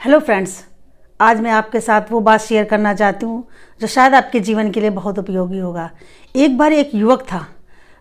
Hello friends, आज मैं आपके साथ वो बात शेयर करना चाहती हूँ जो शायद आपके जीवन के लिए बहुत उपयोगी होगा। एक बार एक युवक था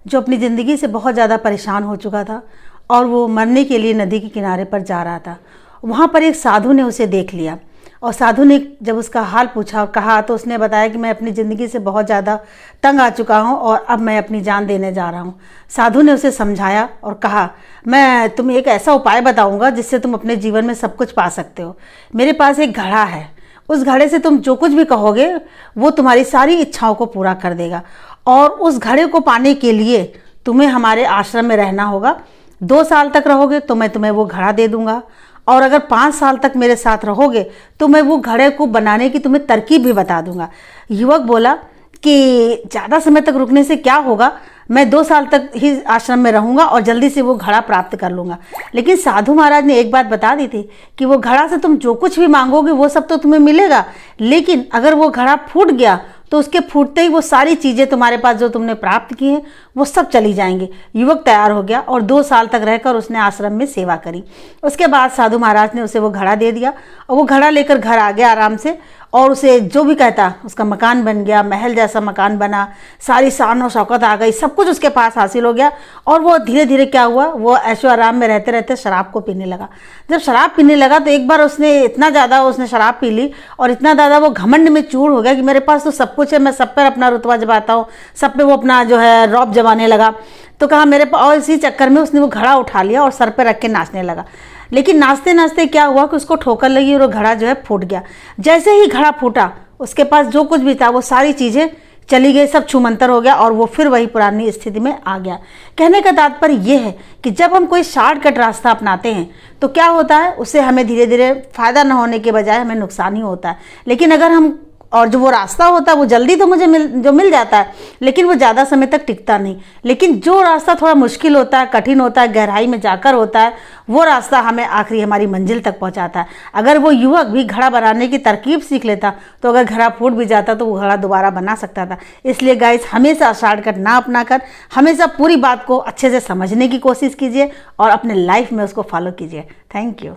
जो अपनी ज़िंदगी से बहुत ज़्यादा परेशान हो चुका था और वो मरने के लिए नदी के किनारे पर जा रहा था। वहाँ पर एक साधु ने उसे देख लिया और साधु ने जब उसका हाल पूछा और कहा तो उसने बताया कि मैं अपनी ज़िंदगी से बहुत ज़्यादा तंग आ चुका हूँ और अब मैं अपनी जान देने जा रहा हूँ। साधु ने उसे समझाया और कहा, मैं तुम्हें एक ऐसा उपाय बताऊँगा जिससे तुम अपने जीवन में सब कुछ पा सकते हो। मेरे पास एक घड़ा है, उस घड़े से तुम जो कुछ भी कहोगे वो तुम्हारी सारी इच्छाओं को पूरा कर देगा। और उस घड़े को पाने के लिए तुम्हें हमारे आश्रम में रहना होगा। 2 साल तक रहोगे तो मैं तुम्हें वो घड़ा दे दूँगा, और अगर 5 साल तक मेरे साथ रहोगे तो मैं वो घड़े को बनाने की तुम्हें तरकीब भी बता दूंगा। युवक बोला कि ज़्यादा समय तक रुकने से क्या होगा, मैं 2 साल तक ही आश्रम में रहूंगा और जल्दी से वो घड़ा प्राप्त कर लूंगा। लेकिन साधु महाराज ने एक बात बता दी थी कि वो घड़ा से तुम जो कुछ भी मांगोगे वो सब तो तुम्हें मिलेगा, लेकिन अगर वो घड़ा फूट गया तो उसके फूटते ही वो सारी चीज़ें तुम्हारे पास जो तुमने प्राप्त की हैं वो सब चली जाएंगी। युवक तैयार हो गया और 2 साल तक रहकर उसने आश्रम में सेवा करी। उसके बाद साधु महाराज ने उसे वो घड़ा दे दिया और वो घड़ा लेकर घर आ गया आराम से, और उसे जो भी कहता उसका मकान बन गया, महल जैसा मकान बना, सारी शान और शौकत आ गई, सब कुछ उसके पास हासिल हो गया। और वो धीरे धीरे क्या हुआ, वो ऐशो आराम में रहते रहते शराब को पीने लगा। जब शराब पीने लगा तो एक बार उसने इतना ज़्यादा उसने शराब पी ली और इतना ज़्यादा वो घमंड में चूर हो गया कि मेरे पास तो सब कुछ है, मैं सब पर अपना रुतबा जमाता हूँ, सब पे वो अपना जो है रौब जमाने लगा। तो कहा मेरे पास, और इसी चक्कर में उसने वो घड़ा उठा लिया और सर पे रख के नाचने लगा। लेकिन नाचते नाचते क्या हुआ कि उसको ठोकर लगी और वो घड़ा जो है फूट गया। जैसे ही घड़ा फूटा उसके पास जो कुछ भी था वो सारी चीज़ें चली गई, सब छूमंतर हो गया और वो फिर वही पुरानी स्थिति में आ गया। कहने का तात्पर्य ये है कि जब हम कोई शॉर्टकट रास्ता अपनाते हैं तो क्या होता है, उससे हमें धीरे धीरे फ़ायदा न होने के बजाय हमें नुकसान ही होता है। लेकिन अगर हम, और जो वो रास्ता होता है वो जल्दी तो मुझे मिल जाता है, लेकिन वो ज़्यादा समय तक टिकता नहीं। लेकिन जो रास्ता थोड़ा मुश्किल होता है, कठिन होता है, गहराई में जाकर होता है, वो रास्ता हमें आखिरी हमारी मंजिल तक पहुंचाता है। अगर वो युवक भी घड़ा बनाने की तरकीब सीख लेता तो अगर घड़ा फूट भी जाता तो वो घड़ा दोबारा बना सकता था। इसलिए गाइस, हमेशा शॉर्टकट ना अपना कर हमेशा पूरी बात को अच्छे से समझने की कोशिश कीजिए और अपने लाइफ में उसको फॉलो कीजिए। Thank you.